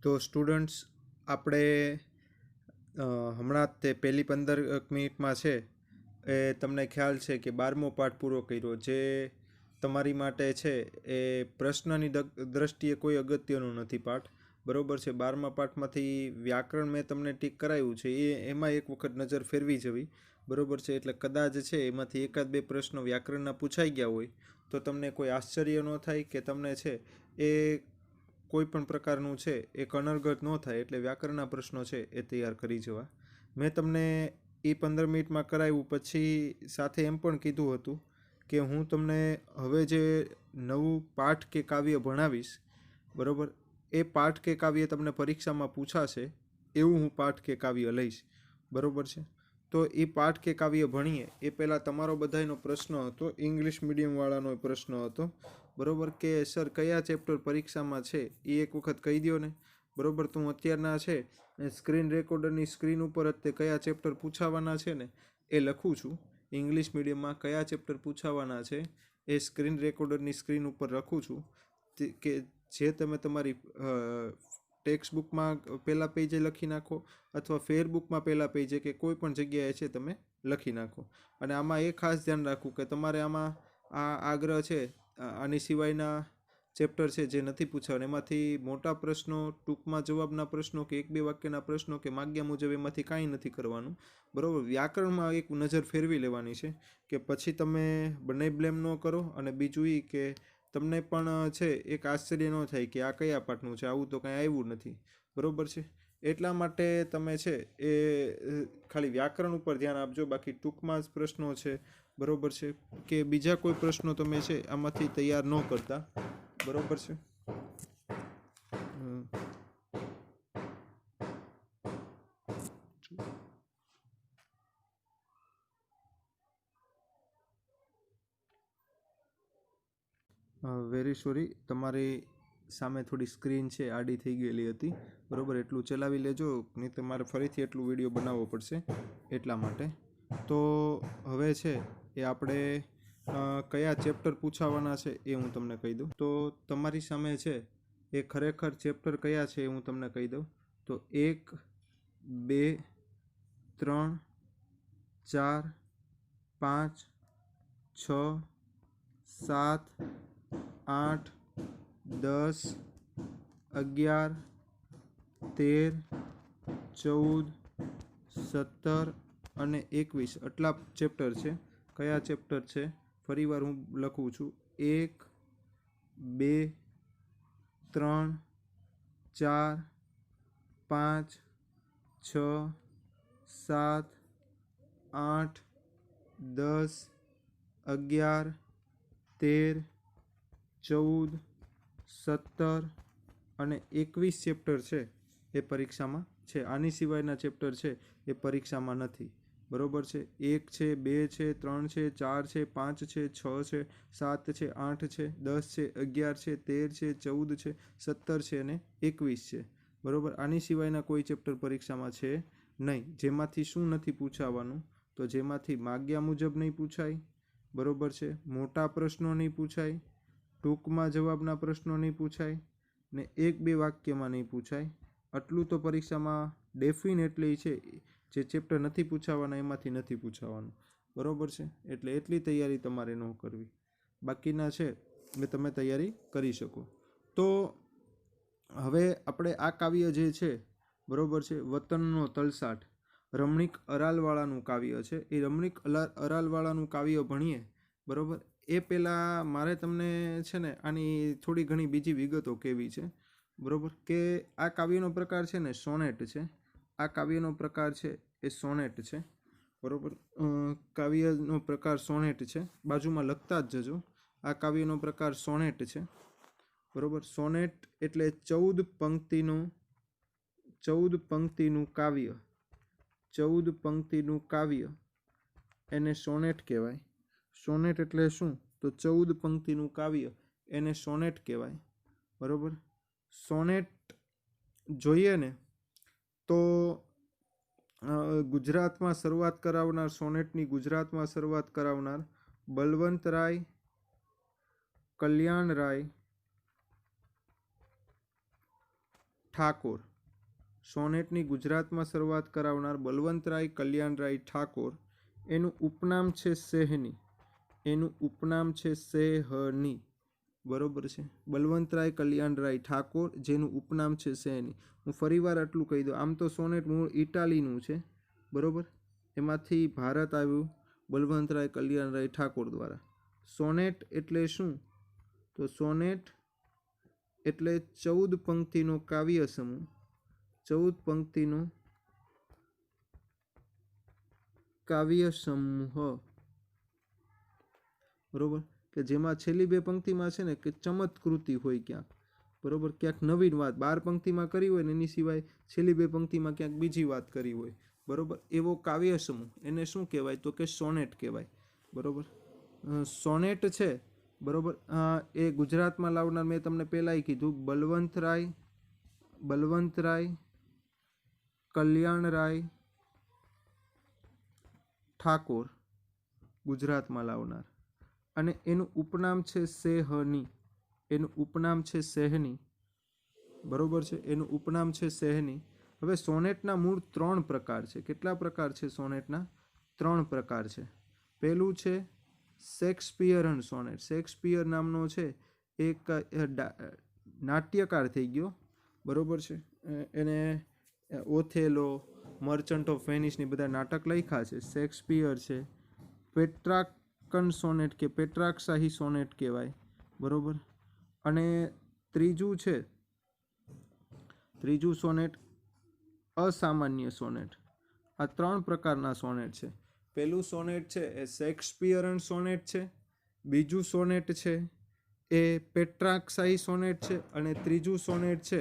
તો સ્ટુડન્ટ્સ આપણે હમણાં જ તે પહેલી 15 મિનિટમાં છે એ તમને ખ્યાલ છે કે 12મો પાઠ પૂરો કર્યો, જે તમારી માટે છે એ પ્રશ્નની દ્રષ્ટિએ કોઈ અગત્યનું નથી પાઠ, બરોબર છે. 12મા પાઠમાંથી વ્યાકરણ મેં તમને ટીક કરાવ્યું છે, એમાં એક વખત નજર ફેરવી જવી, બરોબર છે. એટલે કદાચ છે એમાંથી એકાદ બે પ્રશ્નો વ્યાકરણના પૂછાઈ ગયા હોય તો તમને કોઈ આશ્ચર્ય ન થાય કે તમને છે એ કોઈ પણ પ્રકારનું છે એ કનર્ગત ન થાય, એટલે વ્યાકરણના પ્રશ્નો છે એ તૈયાર કરી જવા. મેં તમને એ 15 મિનિટમાં કરાવ્યું, પછી સાથે એમ પણ કીધું હતું કે હું તમને હવે જે નવું પાઠ કે કાવ્ય ભણાવીશ, બરોબર, એ પાઠ કે કાવ્ય તમને પરીક્ષામાં પૂછાશે એવું હું પાઠ કે કાવ્ય લઈશ, બરોબર છે. તો એ પાઠ કે કાવ્ય ભણીએ એ પહેલાં તમારો બધાયનો પ્રશ્ન હતો, ઇંગ્લિશ મીડિયમવાળાનો પ્રશ્ન હતો, બરોબર, કે સર કયા ચેપ્ટર પરીક્ષામાં છે એ એક વખત કહી દો ને, બરોબર. તો હું અત્યારના છે સ્ક્રીન રેકોર્ડરની સ્ક્રીન ઉપર જ તે કયા ચેપ્ટર પૂછાવાના છે ને એ લખું છું. ઇંગ્લિશ મીડિયમમાં કયા ચેપ્ટર પૂછાવાના છે એ સ્ક્રીન રેકોર્ડરની સ્ક્રીન ઉપર લખું છું, કે જે તમે તમારી ટેક્સ્ટ બુકમાં પહેલાં પેજે લખી નાખો અથવા ફેરબુકમાં પહેલાં પેજે કે કોઈ પણ જગ્યાએ છે તમે લખી નાખો. અને આમાં એ ખાસ ધ્યાન રાખવું કે તમારે આમાં આ આગ્રહ છે આની સિવાયના ચેપ્ટર છે જે નથી પૂછાવાના, એમાંથી મોટા પ્રશ્નો, ટૂંકમાં જવાબના પ્રશ્નો કે એક બે વાક્યના પ્રશ્નો કે માગ્યા મુજબ એમાંથી કાંઈ નથી કરવાનું, બરાબર. વ્યાકરણમાં એક નજર ફેરવી લેવાની છે કે પછી તમે બંને બ્લેમ ન કરો, અને બીજું એ કે તમને પણ છે એક આશ્ચર્ય ન થાય કે આ કયા પાઠનું છે, આવું તો કાંઈ આવ્યું નથી, બરાબર છે. એટલા માટે તમે છે એ ખાલી વ્યાકરણ ઉપર ધ્યાન આપજો, બાકી ટૂંકમાં જ પ્રશ્નો છે, બરાબર છે, કે બીજા કોઈ પ્રશ્નો તમે છે આમાંથી તૈયાર ન કરતા, બરાબર છે. વેરી સોરી, તમારી સામે થોડી સ્ક્રીન છે આડી થઈ ગયેલી હતી, બરાબર. એટલું ચલાવી લેજો, નહીં તમારે ફરીથી એટલું વિડીયો બનાવવો પડશે, એટલા માટે. તો હવે છે એ આપણે કયા ચેપ્ટર પૂછાવાના છે એ હું તમને કહી દઉં. તો તમારી સામે છે એ ખરેખર ચેપ્ટર કયા છે એ હું તમને કહી દઉં. તો 1, 2, 3, 4, 5, 6, 7, 8, 10, 11, 13, 14, 17 અને 21 આટલા ચેપ્ટર છે. કયા ચેપ્ટર છે ફરીવાર હું લખું છું: 1, 2, 3, 4, 5, 6, 7, 8, 10, 11, 13, 14, 17 અને 21 ચેપ્ટર છે એ પરીક્ષામાં છે. આની સિવાયના ચેપ્ટર છે એ પરીક્ષામાં નથી, બરોબર છે. 1 છે, 2 છે, 3 છે, 4 છે, 5 છે, 6 છે, 7 છે, 8 છે, 10 છે, 11 છે, 13 છે, 14 છે, 17 છે અને 21 છે, બરોબર. આની સિવાયના કોઈ ચેપ્ટર પરીક્ષામાં છે નહીં. જેમાંથી શું નથી પૂછાવાનું? તો જેમાંથી માગ્યા મુજબ નહીં પૂછાય, બરોબર છે, મોટા પ્રશ્નો નહીં પૂછાય, ટૂંકમાં જવાબના પ્રશ્નો નહીં પૂછાય, ને એક બે વાક્યમાં નહીં પૂછાય. આટલું તો પરીક્ષામાં ડેફિનેટલી છે. જે ચેપ્ટર નથી પૂછાવાના એમાંથી નથી પૂછાવાનું, બરોબર છે. એટલે એટલી તૈયારી તમારે ન કરવી, બાકીના છે એ તમે તૈયારી કરી શકો. તો હવે આપણે આ કાવ્ય જે છે, બરોબર છે, વતનનો તલસાટ, રમણીક અરાલવાળાનું કાવ્ય છે. એ રમણીક અરાલવાળાનું કાવ્ય ભણીએ, બરોબર. એ પહેલાં મારે તમને છે ને આની થોડી ઘણી બીજી વિગતો કહેવી છે, બરોબર. કે આ કાવ્યનો પ્રકાર છે ને સોનેટ છે. આ કાવ્યનો પ્રકાર છે એ સોનેટ છે, બરોબર. કાવ્યનો પ્રકાર સોનેટ છે, બાજુમાં લખતા જ જજો. આ કાવ્યનો પ્રકાર સોનેટ છે, બરોબર. સોનેટ એટલે 14 પંક્તિનું કાવ્ય. 14 પંક્તિનું કાવ્ય એને સોનેટ કહેવાય. સોનેટ એટલે શું? તો 14 પંક્તિનું કાવ્ય એને સોનેટ કહેવાય, બરોબર. સોનેટ જોઈએ ને તો ગુજરાતમાં શરૂઆત કરાવનાર, સોનેટની ગુજરાતમાં શરૂઆત કરાવનાર બલવંતરાય, કલ્યાણરાય ઠાકોર. સોનેટની ગુજરાતમાં શરૂઆત કરાવનાર બલવંતરાય કલ્યાણરાય ઠાકોર. એનું ઉપનામ છે સેહની. એનું ઉપનામ છે સેહની. બરોબર છે. બલવંતરાય કલ્યાણરાય ઠાકોર, જેનું ઉપનામ છે સેહની. હું ફરીવાર આટલું કહી દઉં. આમ તો સોનેટ મૂળ ઇટાલીનું છે, બરોબર. એમાંથી ભારત આવ્યું બલવંતરાય કલ્યાણરાય ઠાકોર દ્વારા. સોનેટ એટલે શું? તો સોનેટ એટલે 14 પંક્તિનો કાવ્ય સમૂહ. 14 પંક્તિનો કાવ્ય સમૂહ, બરોબર, કે જેમાં છેલ્લી 2 પંક્તિમાં છે ને કે ચમત્કૃતિ હોય ક્યાંક, બરોબર, ક્યાંક નવીન વાત 12 પંક્તિમાં કરી હોય ને એની સિવાય છેલ્લી 2 પંક્તિમાં ક્યાંક બીજી વાત કરી હોય, બરોબર, એવો કાવ્ય સમૂહ એને શું કહેવાય? તો કે સોનેટ કહેવાય, બરોબર. સોનેટ છે, બરોબર, એ ગુજરાતમાં લાવનાર મેં તમને પહેલાંય કીધું બલવંતરાય કલ્યાણરાય ઠાકોર ગુજરાતમાં લાવનાર. અને એનું ઉપનામ છે સેહની. એનું ઉપનામ છે સેહની, બરોબર છે. એનું ઉપનામ છે સેહની. હવે સોનેટના મૂળ 3 પ્રકાર છે. કેટલા પ્રકાર છે સોનેટના? 3 પ્રકાર છે. પહેલું છે શેક્સપિયરન સોનેટ. શેક્સપિયર નામનો છે એક નાટ્યકાર થઈ ગયો, બરોબર છે. એને ઓથેલો, મર્ચન્ટ ઓફ વેનિસની બધા નાટક લખ્યા છે. શેક્સપિયર છે. પેટ્રાર્કન સોનેટ કે પેટ્રાર્કશાહી સોનેટ કહેવાય, બરોબર. અને ત્રીજું સોનેટ અસામાન્ય સોનેટ. આ 3 પ્રકારના સોનેટ છે. પહેલું સોનેટ છે એ શેક્સપિયરન સોનેટ છે. બીજું સોનેટ છે એ પેટ્રાર્કશાહી સોનેટ છે. અને ત્રીજું સોનેટ છે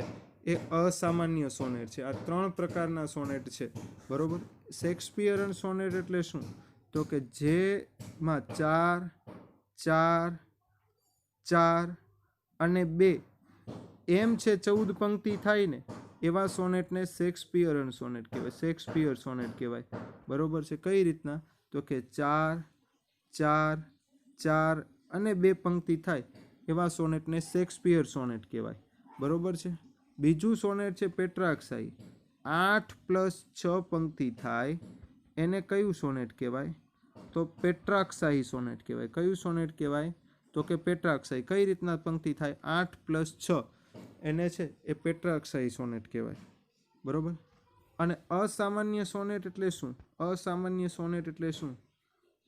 એ અસામાન્ય સોનેટ છે. આ 3 પ્રકારના સોનેટ છે, બરોબર. શેક્સપિયરન સોનેટ એટલે શું? તો કે જેમાં 4, 4, 4 અને 2 એમ છે 14 પંક્તિ થાય ને એવા સોનેટને શેક્સપિયરન સોનેટ કહેવાય. શેક્સપિયર સોનેટ કહેવાય, બરોબર છે. કઈ રીતના? તો કે 4, 4, 4 અને 2 પંક્તિ થાય એવા સોનેટને શેક્સપિયર સોનેટ કહેવાય, બરોબર છે. બીજું સોનેટ છે પેટ્રાર્કશાહી. 8 + 6 પંક્તિ થાય એને કયું સોનેટ કહેવાય? તો પેટ્રાર્કશાહી સોનેટ કહેવાય. કયું સોનેટ કહેવાય? તો કે પેટ્રાર્કશાહી. કઈ રીતના પંક્તિ થાય? 8 + 6 એને છે એ પેટ્રાર્કશાહી સોનેટ કહેવાય, બરોબર. અને અસામાન્ય સોનેટ એટલે શું? અસામાન્ય સોનેટ એટલે શું?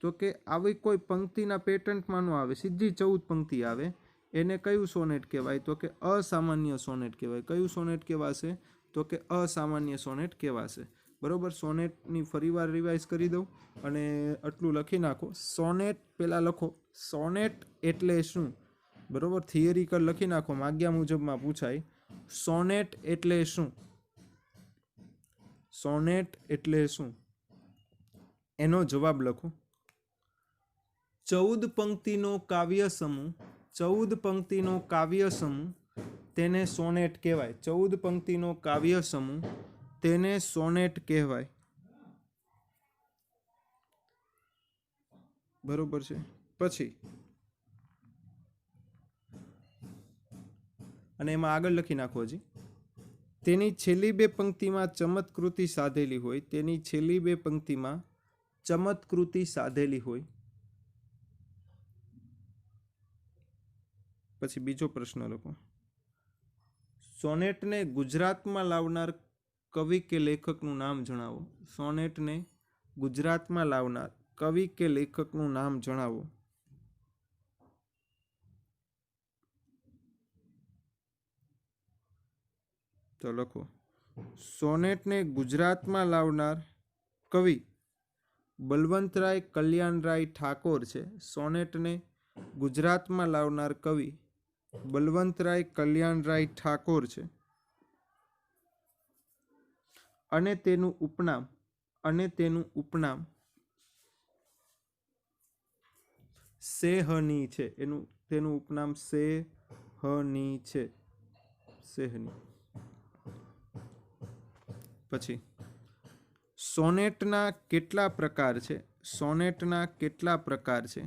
તો કે આવી કોઈ પંક્તિના પેટર્નમાં ન આવે, સીધી 14 પંક્તિ આવે, એને કયું સોનેટ કહેવાય? તો કે અસામાન્ય સોનેટ કહેવાય. કયું સોનેટ કહેવાશે? તો કે અસામાન્ય સોનેટ કહેવાશે, બરોબર. સોનેટની ફરીવાર રિવાઇઝ કરી દઉં અને આટલું લખી નાખો. સોનેટ પહેલાં લખો, સોનેટ એટલે શું, બરોબર. થિયરિકલ લખી નાખો, માગ્યા મુજબમાં પૂછાય. સોનેટ એટલે શું? સોનેટ એટલે શું? એનો જવાબ લખો. 14 પંક્તિનો કાવ્ય સમૂહ. 14 પંક્તિનો કાવ્ય સમૂહ તેને સોનેટ કહેવાય. 14 પંક્તિનો કાવ્ય સમૂહ તેને સોનેટ કહેવાય, બરોબર છે. પછી અને એમાં આગળ લખી નાખો હજી. તેની છેલ્લી 2 પંક્તિમાં ચમત્કૃતિ સાધેલી હોય. તેની છેલ્લી 2 પંક્તિમાં ચમત્કૃતિ સાધેલી હોય. પછી બીજો પ્રશ્ન લખો. સોનેટને ગુજરાતમાં લાવનાર કવિ કે લેખકનું નામ જણાવો. સોનેટને ગુજરાતમાં લાવનાર કવિ કે લેખકનું નામ જણાવો. તો લખો. સોનેટને ગુજરાતમાં લાવનાર કવિ બલવંતરાય કલ્યાણરાય ઠાકોર છે. સોનેટને ગુજરાતમાં લાવનાર કવિ બલવંતરાય કલ્યાણરાય ઠાકોર છે. અને તેનું ઉપનામ સેહની છે. તેનું ઉપનામ સેહની છે. સેહની. પછી સોનેટના કેટલા પ્રકાર છે? સોનેટના કેટલા પ્રકાર છે?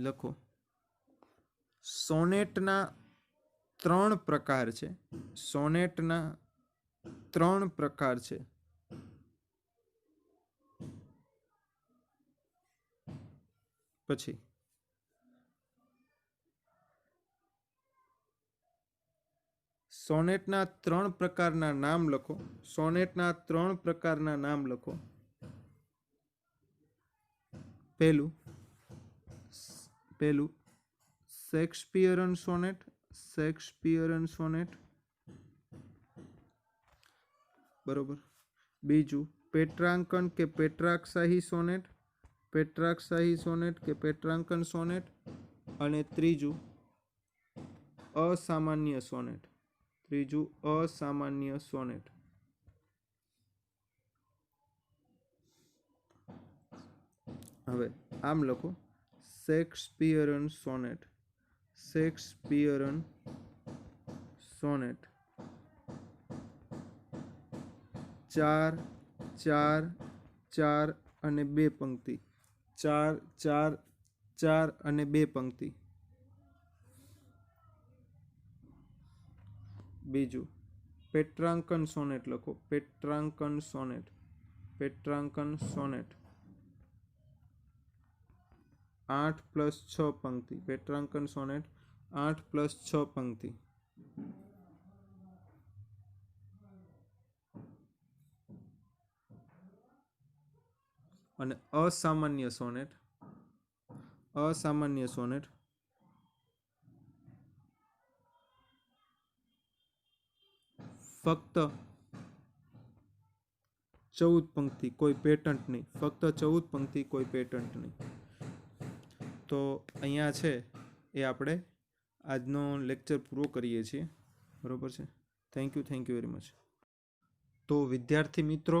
લખો. સોનેટના 3 પ્રકાર છે. સોનેટના 3 પ્રકાર છે. પછી સોનેટના 3 પ્રકારના નામ લખો. સોનેટના 3 પ્રકારના નામ લખો. પહેલું શેક્સપિયરન સોનેટ. શેક્સપિયરન સોનેટ, બરોબર. બીજું પેટ્રાંકન કે પેટ્રાકશાહી સોનેટ. પેટ્રાકશાહી સોનેટ કે પેટ્રાંકન સોનેટ. અને ત્રીજું અસામાન્ય સોનેટ. ત્રીજું અસામાન્ય સોનેટ. હવે આમ લખો. શેક્સપિયરન સોનેટ. શેક્સપિયરન સોનેટ 4 4 4 અને 2 પંક્તિ. 4 4 4 અને 2 પંક્તિ. બીજું પેટ્રાંકન સોનેટ લખો. પેટ્રાંકન સોનેટ. પેટ્રાંકન સોનેટ 8+6 પંક્તિ. પેટ્રાંકન સોનેટ 8+6 પંક્તિ. અને અસામાન્ય સોનેટ. અસામાન્ય સોનેટ ફક્ત 14 પંક્તિ, કોઈ પેટન્ટ નહીં. ફક્ત 14 પંક્તિ, કોઈ પેટન્ટ નહીં. તો અહીંયા છે એ આપણે આજનો લેક્ચર પૂરો કરીએ છીએ. બરોબર છે. Thank you very much. તો વિદ્યાર્થી મિત્રો,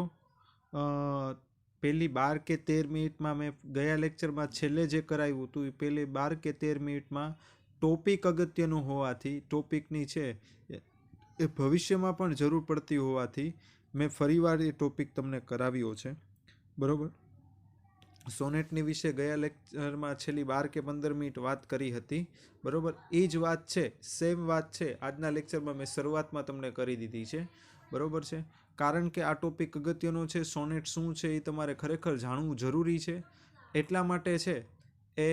પહેલી 12 કે 13 મિનિટમાં મેં ગયા લેક્ચરમાં છેલ્લે જે કરાવ્યું હતું એ પહેલી 12 કે 13 મિનિટમાં ટોપિક અગત્યનું હોવાથી, ટોપિકની છે એ ભવિષ્યમાં પણ જરૂર પડતી હોવાથી મેં ફરીવાર એ ટોપિક તમને કરાવ્યો છે. બરોબર. સોનેટની વિશે ગયા લેક્ચરમાં છેલ્લી 12 કે 15 મિનિટ વાત કરી હતી. બરોબર. એ જ વાત છે, સેમ વાત છે, આજના લેક્ચરમાં મેં શરૂઆતમાં તમને કરી દીધી છે. બરોબર છે. કારણ કે આ ટોપિક અગત્યનો છે. સોનેટ શું છે એ તમારે ખરેખર જાણવું જરૂરી છે. એટલા માટે છે એ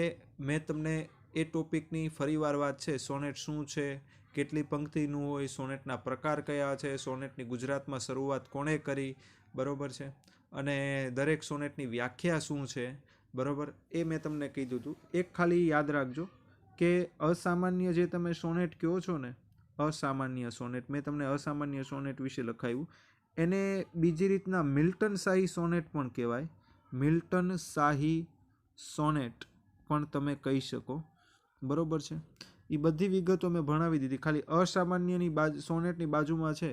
મેં તમને એ ટોપિકની ફરીવાર વાત છે. સોનેટ શું છે, કેટલી પંક્તિનું હોય, સોનેટના પ્રકાર કયા છે, સોનેટની ગુજરાતમાં શરૂઆત કોણે કરી, બરોબર છે, અને દરેક સોનેટની વ્યાખ્યા શું છે, બરોબર, એ મેં તમને કીધું હતું. એક ખાલી યાદ રાખજો કે અસામાન્ય જે તમે સોનેટ કહો છો ને, અસામાન્ય સોનેટ, મેં તમને અસામાન્ય સોનેટ વિશે લખાયું. એને બીજી રીતના મિલ્ટન શાહી સોનેટ પણ કહેવાય. મિલ્ટન શાહી સોનેટ પણ તમે કહી શકો. બરોબર છે. એ બધી વિગતો મેં ભણાવી દીધી. ખાલી અસામાન્યની સોનેટની બાજુમાં છે,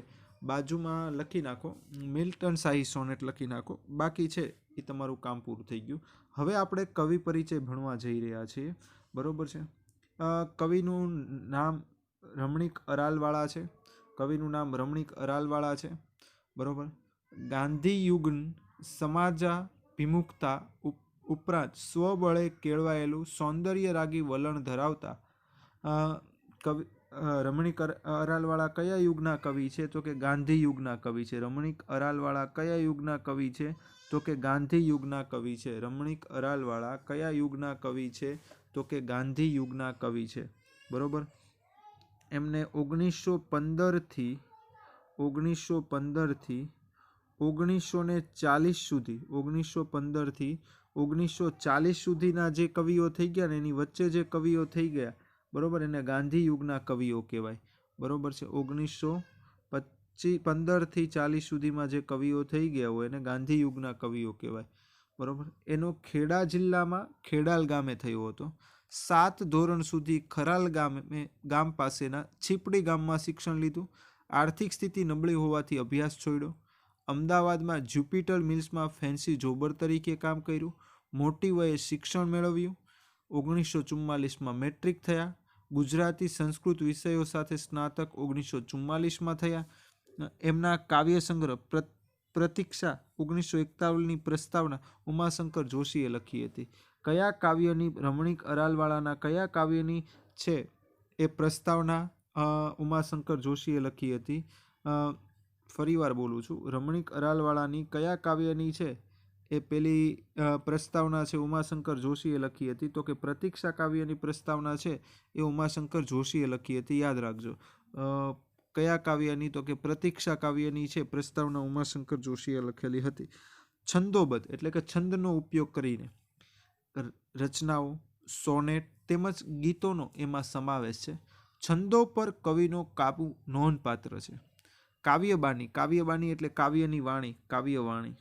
બાજુમાં લખી નાખો મિલ્ટન શાહી સોનેટ લખી નાખો. બાકી છે એ તમારું કામ પૂરું થઈ ગયું. હવે આપણે કવિ પરિચય ભણવા જઈ રહ્યા છીએ. બરોબર છે. કવિનું નામ રમણીક અરાલવાળા છે. કવિનું નામ રમણીક અરાલવાળા છે. બરોબર. ગાંધી યુગ સમાજાભિમુખતા ઉપરાંત સ્વબળે કેળવાયેલું સૌંદર્ય રાગી વલણ ધરાવતા કવિ રમણીક અરાલવાળા કયા યુગના કવિ છે? તો કે ગાંધી યુગના કવિ છે. રમણીક અરાલવાળા કયા યુગના કવિ છે? તો કે ગાંધી યુગના કવિ છે. રમણીક અરાલવાળા કયા યુગના કવિ છે? તો કે ગાંધી યુગના કવિ છે. બરોબર. એમને 1915 થી 1940 સુધી 1915 થી 1940 સુધીના જે કવિઓ થઈ ગયા ને એની વચ્ચે જે કવિઓ થઈ ગયા, બરોબર, એને ગાંધી યુગના કવિઓ કહેવાય. બરોબર છે. 1915 થી 40 સુધીમાં જે કવિઓ થઈ ગયા હોય એને ગાંધી યુગના કવિઓ કહેવાય. બરોબર. એનો ખેડા જિલ્લામાં ખેડાલ ગામે થયો હતો. 7 ધોરણ સુધી ખરાલ ગામ પાસેના છીપડી ગામમાં શિક્ષણ લીધું. આર્થિક સ્થિતિ નબળી હોવાથી અભ્યાસ છોડ્યો. અમદાવાદમાં જ્યુપિટર મિલ્સમાં ફેન્સી જોબર તરીકે કામ કર્યું. મોટી વયે શિક્ષણ મેળવ્યું. 1944માં મેટ્રિક થયા. ગુજરાતી સંસ્કૃત વિષયો સાથે સ્નાતક 1944માં થયા. એમના કાવ્ય સંગ્રહ પ્રતીક્ષા 1951ની પ્રસ્તાવના ઉમાશંકર જોશીએ લખી હતી. કયા કાવ્યની રમણીક અરાલવાળાના કયા કાવ્યની છે એ પ્રસ્તાવના ઉમાશંકર જોશીએ લખી હતી. ફરીવાર બોલું છું, રમણીક અરાલવાળાની કયા કાવ્યની છે એ પેલી પ્રસ્તાવના છે ઉમાશંકર જોશીએ લખી હતી? તો કે પ્રતીક્ષા કાવ્યની પ્રસ્તાવના છે એ ઉમાશંકર જોશીએ લખી હતી, યાદ રાખજો. કયા કાવ્યની? તો કે પ્રતીક્ષા કાવ્યની છે પ્રસ્તાવના ઉમાશંકર જોશીએ લખેલી હતી. છંદોબદ્ધ એટલે કે છંદનો ઉપયોગ કરીને રચનાઓ, સોનેટ તેમજ ગીતોનો એમાં સમાવેશ છે. છંદો પર કવિનો કાબુ નોંધપાત્ર છે. કાવ્યબાની, કાવ્યબાની એટલે કાવ્યની વાણી, કાવ્યવાણી.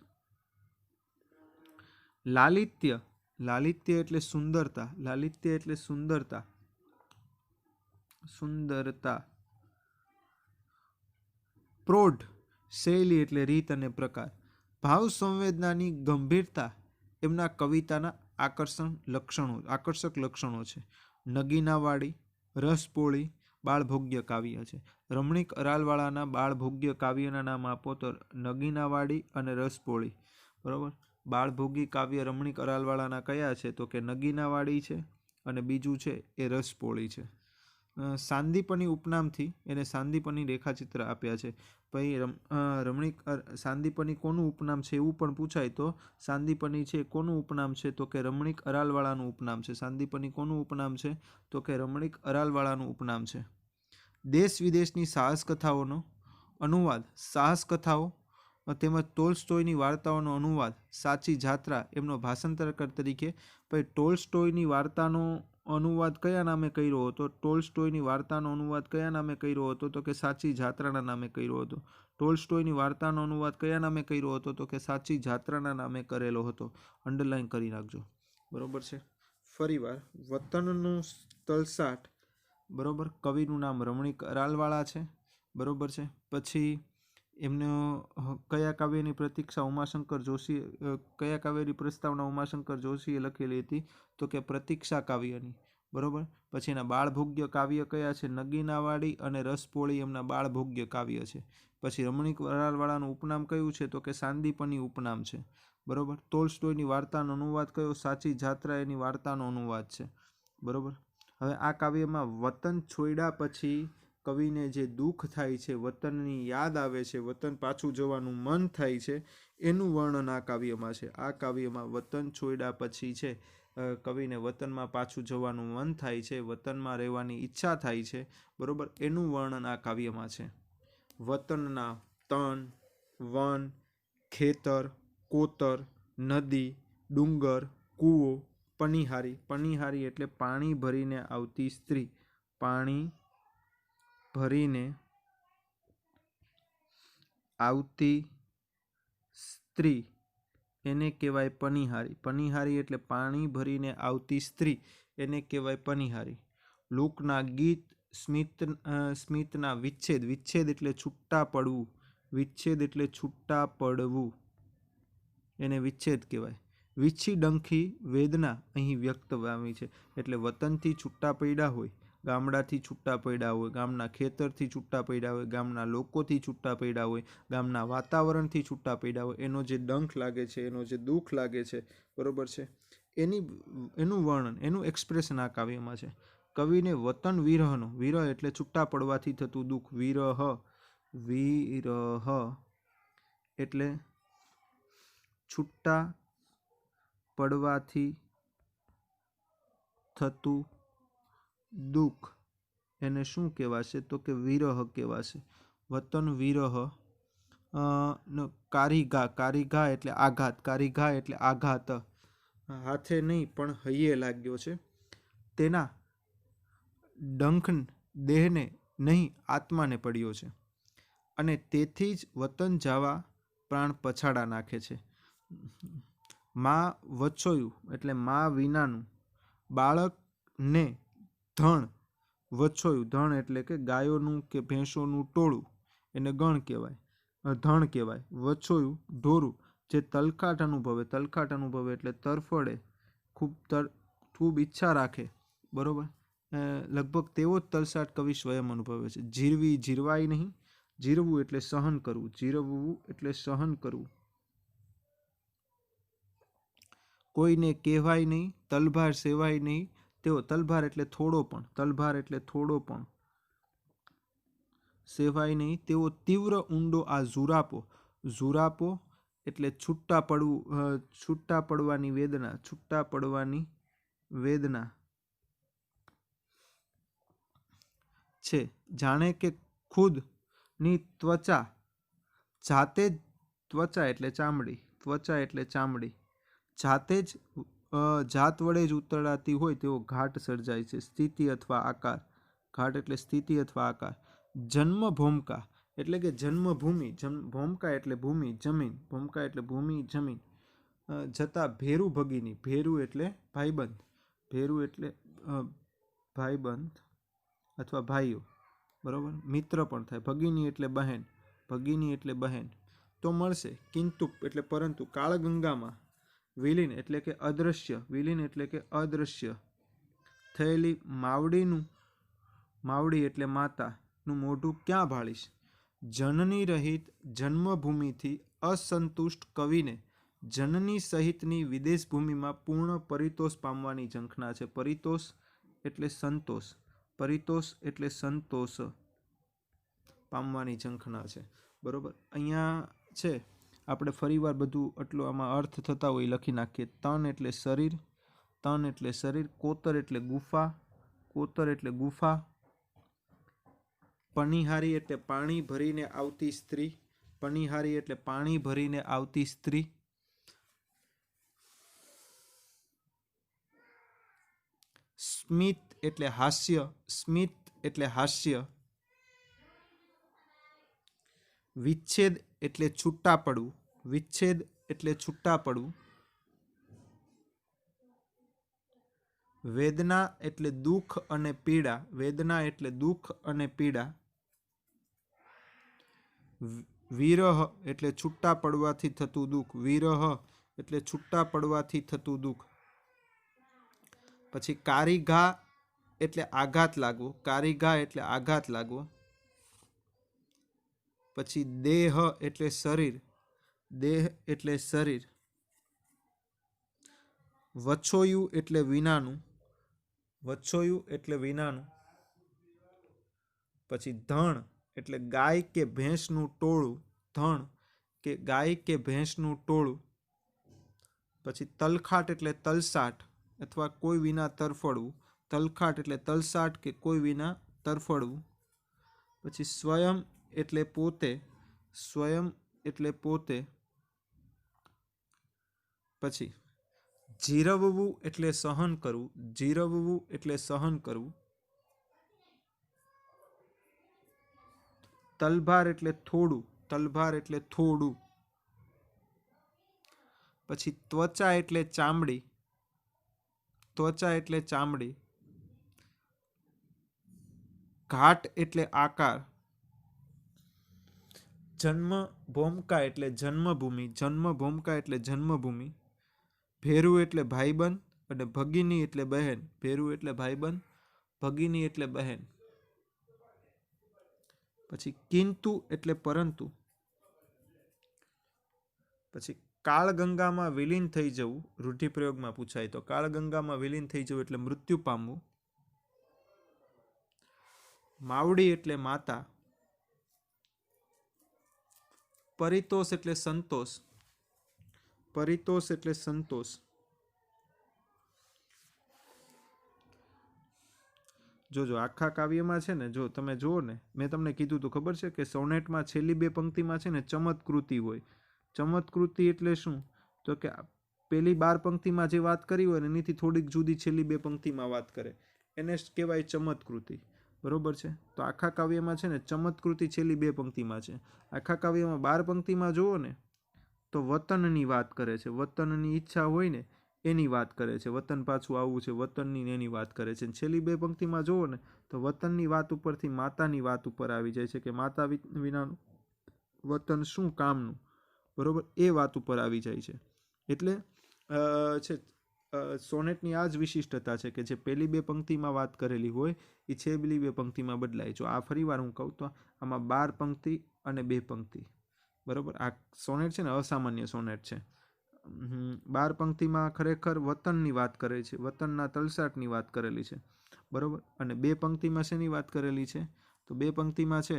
લાલિત્ય, લાલિત્ય એટલે સુંદરતા, લાલિત્ય એટલે સુંદરતા, સુંદરતા. પ્રૌઢ, શૈલી એટલે રીત અને પ્રકાર. ભાવ સંવેદનાની ગંભીરતા એમના કવિતાના આકર્ષક લક્ષણો છે. નગીનાવાળી, રસપોળી, બાળભોગ્ય કાવ્ય છે. રમણીક અરાલવાળાના બાળભોગ્ય કાવ્યના નામ આપો તો નગીનાવાળી અને રસપોળી. બરાબર. બાળભોગી કાવ્ય રમણીક અરાલવાળાના કયા છે? તો કે નગીનાવાળી છે અને બીજું છે એ રસપોળી છે. સાંદીપની ઉપનામથી એને સાંદીપની રેખાચિત્ર આપ્યા છે. ભાઈ રમણીક સાંદીપની કોનું ઉપનામ છે એવું પણ પૂછાય તો સાંદીપની છે કોનું ઉપનામ છે? તો કે રમણીક અરાલવાળાનું ઉપનામ છે. સાંદીપની કોનું ઉપનામ છે? તો કે રમણીક અરાલવાળાનું ઉપનામ છે. દેશ વિદેશની સાહસ કથાઓનો અનુવાદ, સાહસ કથાઓ તેમજ ટોલ્સ્ટોયની વાર્તાઓનો અનુવાદ સાચી જાત્રા એમનો ભાષાંતરકાર તરીકે. ભાઈ ટોલ્સ્ટોયની વાર્તાનો અનુવાદ કયા નામે કર્યો હતો? ટોલ્સ્ટોયની વાર્તાનો અનુવાદ કયા નામે કર્યો હતો? તો કે સાચી જાત્રાના નામે કર્યો હતો. ટોલ્સ્ટોયની વાર્તાનો અનુવાદ કયા નામે કર્યો હતો? તો કે સાચી જાત્રાના નામે કરેલો હતો. અંડરલાઈન કરી નાખજો. બરોબર છે. ફરીવાર, વતનનું તલસાટ, બરોબર, કવિનું નામ રમણીક અરાલવાળા છે. બરોબર છે. પછી એમનો કયા કાવ્યની પ્રતીક્ષા ઉમાશંકર જોશી, કયા કાવ્યની પ્રસ્તાવના ઉમાશંકર જોશીએ લખેલી હતી? તો કે પ્રતીક્ષા કાવ્યની. બરોબર. પછી એના બાળભોગ્ય કાવ્ય કયા છે? નગીનાવાળી અને રસપોળી એમના બાળભોગ્ય કાવ્ય છે. પછી રમણીક અરાલવાળાનું ઉપનામ કયું છે? તો કે સાંદીપની ઉપનામ છે. બરોબર. ટોલ્સ્ટોયની વાર્તાનો અનુવાદ કયો? સાચી જાત્રા એની વાર્તાનો અનુવાદ છે. બરોબર. હવે આ કાવ્યમાં વતન છોડ્યા પછી કવિને જે દુઃખ થાય છે, વતનની યાદ આવે છે, વતન પાછું જવાનું મન થાય છે, એનું વર્ણન આ કાવ્યમાં છે. આ કાવ્યમાં વતન છોડ્યા પછી છે કવિને વતનમાં પાછું જવાનું મન થાય છે, વતનમાં રહેવાની ઈચ્છા થાય છે. બરોબર. એનું વર્ણન આ કાવ્યમાં છે. વતનના તન, વન, ખેતર, કોતર, નદી, ડુંગર, કૂવો, પનિહારી. પનિહારી એટલે પાણી ભરીને આવતી સ્ત્રી. પાણી ભરીને આવતી સ્ત્રી એને કહેવાય પનિહારી. પનિહારી એટલે પાણી ભરીને આવતી સ્ત્રી એને કહેવાય પનિહારી. લોકના ગીત, સ્મિતના વિચ્છેદ. વિચ્છેદ એટલે છૂટા પડવું. વિચ્છેદ એટલે છૂટા પડવું, એને વિચ્છેદ કહેવાય. વીછી ડંખી વેદના અહીં વ્યક્ત પામી છે. એટલે વતનથી છૂટા પડ્યા હોય, ગામડાથી છૂટા પડ્યા હોય, ગામના ખેતરથી છૂટા પડ્યા હોય, ગામના લોકોથી છૂટા પડ્યા હોય, ગામના વાતાવરણથી છૂટા પડ્યા હોય, એનો જે ડંખ લાગે છે, એનો જે દુઃખ લાગે છે, બરોબર છે, એનું વર્ણન, એનું એક્સપ્રેશન આ કાવ્યમાં છે. કવિને વતન વિરહનો, વિરહ એટલે છૂટા પડવાથી થતું દુઃખ, વિરહ, વિરહ એટલે છૂટા પડવાથી થતું દુઃખ, એને શું કહેવાશે? તો કે વિરહ કહેવાશે. વતન વિરહ. કારીઘા, કારીઘા એટલે આઘાત, કારીઘા એટલે આઘાત, હાથે નહીં પણ હૈયે લાગ્યો છે. તેના ડંખ દેહને નહીં આત્માને પડ્યો છે અને તેથી જ વતન જવા પ્રાણ પછાડા નાખે છે. માં વછોયું એટલે માં વિનાનું, બાળકને ધણ, વછોયું, ધણ એટલે કે ગાયોનું કે ભેંસોનું ટોળું, એને ગણ કહેવાય, ધણ કહેવાય. વછોયું ઢોરું જે તલખાટ અનુભવે, તલખાટ અનુભવે એટલે તરફડે, ખૂબ ઈચ્છા રાખે. બરોબર. લગભગ તેવો જ તલસાટ કવિ સ્વયં અનુભવે છે. જીરવી, જીરવાય નહીં. જીરવું એટલે સહન કરવું, જીરવવું એટલે સહન કરવું. કોઈને કહેવાય નહીં, તલભાર સેવાય નહીં, તેઓ તલભાર એટલે થોડો પણ, તલભાર એટલે થોડો પણ સેવાય નહીં તેવો તીવ્ર ઊંડો આ ઝુરાપો, ઝુરાપો એટલે છૂટા પડવું, છૂટા પડવાની વેદના, છૂટા પડવાની વેદના છે, જાણે કે ખુદની ત્વચા જાતે જ, ત્વચા એટલે ચામડી, ત્વચા એટલે ચામડી જાતે જ જાત વડે જ ઉતરાતી હોય તેવો ઘાટ સર્જાય છે. સ્થિતિ અથવા આકાર, ઘાટ એટલે સ્થિતિ અથવા આકાર. જન્મભૂમિકા એટલે કે જન્મભૂમિ, ભૂમિકા એટલે ભૂમિ, જમીન, ભૂમિકા એટલે ભૂમિ, જમીન જતા ભેરુ ભગીની, ભેરુ એટલે ભાઈબંધ, ભેરુ એટલે ભાઈબંધ અથવા ભાઈઓ, બરોબર, મિત્ર પણ થાય. ભગીની એટલે બહેન, ભગીની એટલે બહેન તો મળશે. કિંતુ એટલે પરંતુ. કાળગંગામાં વિલીન એટલે કે અદૃશ્ય, વિલીન એટલે કે અદૃશ્ય થયેલી માવડીનું, માવડી એટલે માતાનું મોઢું ક્યાં ભાળીશ. જનની રહિત જન્મભૂમિથી અસંતુષ્ટ કવિને જનની સહિતની વિદેશ ભૂમિમાં પૂર્ણ પરિતોષ પામવાની ઝંખના છે. પરિતોષ એટલે સંતોષ, પરિતોષ એટલે સંતોષ પામવાની ઝંખના છે, બરોબર. અહીંયા છે આપણે ફરીવાર બધું આટલું આમાં અર્થ થતા હોય લખી નાખીએ. તન એટલે શરીર, તન એટલે શરીર. કોતર એટલે ગુફા, કોતર એટલે ગુફા. પનિહારી એટલે પાણી ભરીને આવતી સ્ત્રી, પનિહારી એટલે પાણી ભરીને આવતી સ્ત્રી. સ્મિત એટલે હાસ્ય, સ્મિત એટલે હાસ્ય. વિચ્છેદ એટલે છૂટા પડવું, વિચ્છેદ એટલે છૂટા પડવું. વેદના એટલે દુઃખ અને પીડા, વેદના એટલે દુઃખ અને પીડા. વિરહ એટલે છૂટા પડવાથી થતું દુઃખ, વિરહ એટલે છૂટા પડવાથી થતું દુઃખ. પછી કારીઘા એટલે આઘાત લાગવો, કારીઘા એટલે આઘાત લાગવો. પછી દેહ એટલે શરીર, દેહ એટલે શરીર. વછોયું એટલે વિનાનું, વછોયું એટલે વિનાનું. પછી ધણ એટલે ગાય કે ભેંસનું ટોળું, ધણ કે ગાય કે ભેંસનું ટોળું. પછી તલખાટ એટલે તલસાટ અથવા કોઈ વિના તરફડવું, તલખાટ એટલે તલસાટ કે કોઈ વિના તરફડવું. પછી સ્વયં એટલે પોતે, સ્વયં એટલે પોતે. પછી જીરવવું એટલે સહન કરવું, જીરવવું એટલે સહન કરવું. તલભાર એટલે થોડું, તલભાર એટલે થોડું. પછી ત્વચા એટલે ચામડી, ત્વચા એટલે ચામડી. ઘાટ એટલે આકાર. જન્મ ભૂમિકા એટલે જન્મભૂમિ, જન્મ ભૂમિકા એટલે જન્મભૂમિ. ભેરુ એટલે ભાઈબંધ અને ભગીની એટલે બહેન, ભેરુ એટલે ભાઈબંધ, ભગીની એટલે બહેન. પછી કિંતુ એટલે પરંતુ. પછી કાળગંગામાં વિલીન થઈ જવું, રૂઢિપ્રયોગમાં પૂછાય તો કાળગંગામાં વિલીન થઈ જવું એટલે મૃત્યુ પામવું. માવડી એટલે માતા. પરિતોષ એટલે સંતોષ, પરિતોષ એટલે સંતોષ. જોજો આખા કાવ્યમાં છે ને, જો તમે જુઓ ને, મેં તમને કીધું તો ખબર છે કે સોનેટમાં છેલ્લી બે પંક્તિમાં છે ને ચમત્કૃતિ હોય. ચમત્કૃતિ એટલે શું? તો કે પેલી 12 પંક્તિમાં જે વાત કરી હોય ને એનીથી થોડીક જુદી છેલ્લી બે પંક્તિમાં વાત કરે, એને કહેવાય ચમત્કૃતિ, બરોબર છે. તો આખા કાવ્યમાં છે ને ચમત્કૃતિ છેલ્લી બે પંક્તિમાં છે. આખા કાવ્યમાં 12 પંક્તિમાં જુઓ ને તો વતનની વાત કરે છે, વતનની ઈચ્છા હોય ને એની વાત કરે છે, વતન પાછું આવવું છે, વતનની એની વાત કરે છે. છેલ્લી બે પંક્તિમાં જુઓ ને તો વતનની વાત ઉપરથી માતાની વાત ઉપર આવી જાય છે કે માતા વિનાનું વતન શું કામનું, બરોબર, એ વાત ઉપર આવી જાય છે. એટલે છે સોનેટની આ જ વિશિષ્ટતા છે કે જે પહેલી બે પંક્તિમાં વાત કરેલી હોય એ છેલ્લી બે પંક્તિમાં બદલાય. જો આ ફરીવાર હું કહું તો આમાં 12 પંક્તિ અને 2 પંક્તિ, બરોબર. આ સોનેટ છે ને અસામાન્ય સોનેટ છે. 12 પંક્તિમાં ખરેખર વતનની વાત કરે છે, વતનના તલસાટની વાત કરેલી છે, બરાબર. અને 2 પંક્તિમાં શેની વાત કરેલી છે? તો 2 પંક્તિમાં છે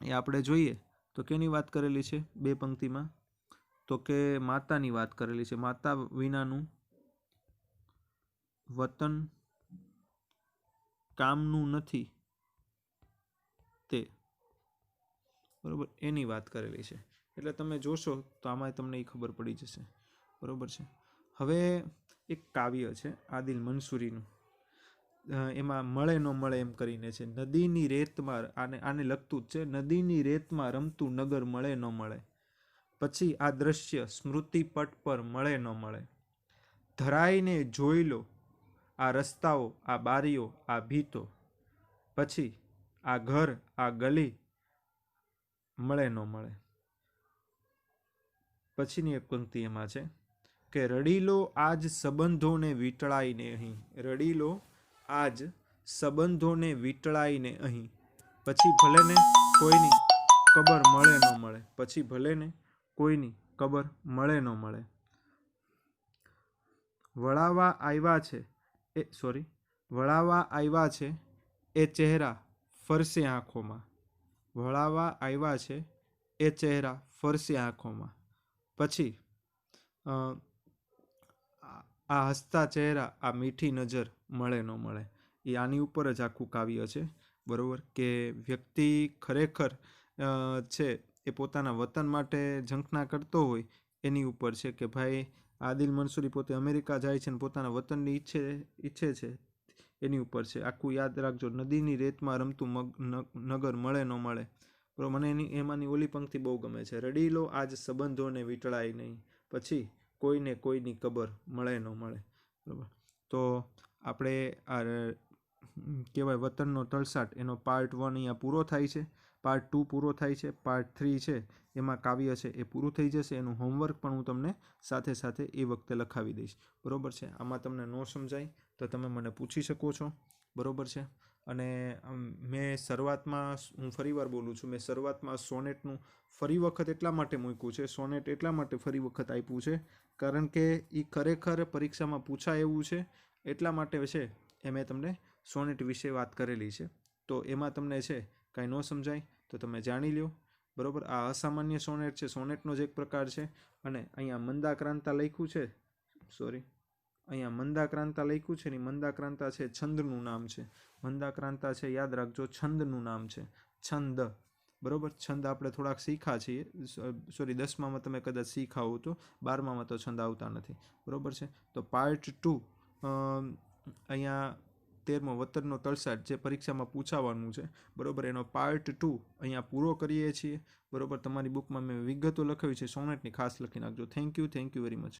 એ આપણે જોઈએ તો કેની વાત કરેલી છે 2 પંક્તિમાં? તો કે માતાની વાત કરેલી છે. માતા વિનાનું વતન કામનું નથી તે, બરાબર, એની વાત કરેલી છે. એટલે તમે જોશો તો આમાં તમને એ ખબર પડી જશે, બરાબર છે. હવે એક કાવ્ય છે આદિલ મંસૂરીનું, એમાં મળે ન મળે એમ કરીને છે. નદીની રેતમાં, આને લગતું જ છે. નદીની રેતમાં રમતું નગર મળે ન મળે, પછી આ દ્રશ્ય સ્મૃતિપટ પર મળે ન મળે. ધરાઈને જોઈ લો આ રસ્તાઓ, આ બારીઓ, આ ભીતો, પછી આ ઘર, આ ગલી મળે ન મળે. પછીની એક પંક્તિ એમાં છે કે રડી લો આજ સંબંધોને વીંટળાઈને અહીં, રડી લો આજ સંબંધોને વીંટળાઈને અહીં, પછી ભલે ને કોઈની કબર મળે ન મળે, પછી ભલે ને કોઈની કબર મળે ન મળે. વળાવા આવ્યા છે એ ચહેરા ફરશે આંખોમાં, વળાવા આવ્યા છે એ ચહેરા ફરશે આંખોમાં, પછી આ હસતા ચહેરા, આ મીઠી નજર મળે ન મળે. એ આની ઉપર જ આખું કાવ્ય છે, બરાબર. કે વ્યક્તિ ખરેખર છે એ પોતાના વતન માટે ઝંખના કરતો હોય એની ઉપર છે. કે ભાઈ આદિલ મંસૂરી પોતે અમેરિકા જાય છે અને પોતાના વતનની ઈચ્છે છે, એની ઉપર છે. આખું યાદ રાખજો. નદીની રેતમાં રમતું નગર મળે ન મળે, બરાબર. મને એમાંની ઓલી પંક્તિ બહુ ગમે છે, રડી લો આજ સંબંધોને વીંટળાય નહીં, પછી કોઈને કોઈની કબર મળે ન મળે, બરાબર. તો આપણે આ કહેવાય વતનનો તલસાટ એનો પાર્ટ 1 અહીંયા પૂરો થાય છે. પાર્ટ 2 પૂરો થાય છે. પાર્ટ 3 છે એમાં કાવ્ય છે એ પૂરું થઈ જશે. એનું હોમવર્ક પણ હું તમને સાથે સાથે એ વખતે લખાવી દઈશ, બરાબર છે. આમાં તમને ન સમજાય તો તમે મને પૂછી શકો છો, બરાબર છે. અને મેં શરૂઆતમાં, હું ફરીવાર બોલું છું, મેં શરૂઆતમાં સોનેટનું ફરી વખત એટલા માટે મૂક્યું છે, સોનેટ એટલા માટે ફરી વખત આપ્યું છે કારણ કે એ ખરેખર પરીક્ષામાં પૂછાય એવું છે, એટલા માટે છે એ મેં તમને સોનેટ વિશે વાત કરેલી છે. તો એમાં તમને છે કાંઈ ન સમજાય તો તમે જાણી લો, બરાબર. આ અસામાન્ય સોનેટ છે, સોનેટનો જ એક પ્રકાર છે. અને અહીંયા મંદાક્રાંતા લખ્યું છે, અહીંયા મંદાક્રાંતા લખ્યું છે ને, મંદાક્રાંતા છે છંદનું નામ છે. મંદાક્રાંતા છે, યાદ રાખજો, છંદનું નામ છે, છંદ, બરાબર. છંદ આપણે થોડાક શીખા છીએ, 10મામાં તમે કદાચ શીખા હો તો, 12મામાં તો છંદ આવતા નથી, બરાબર છે. તો પાર્ટ 2 અહીંયા 13મો વતનનો તલસાટ જે પરીક્ષામાં પૂછાવાનું છે, બરાબર, એનો પાર્ટ 2 અહીંયા પૂરો કરીએ છીએ, બરાબર. તમારી બુકમાં મેં વિગતો લખાવી છે સોનેટની, ખાસ લખી નાખજો. Thank you very much.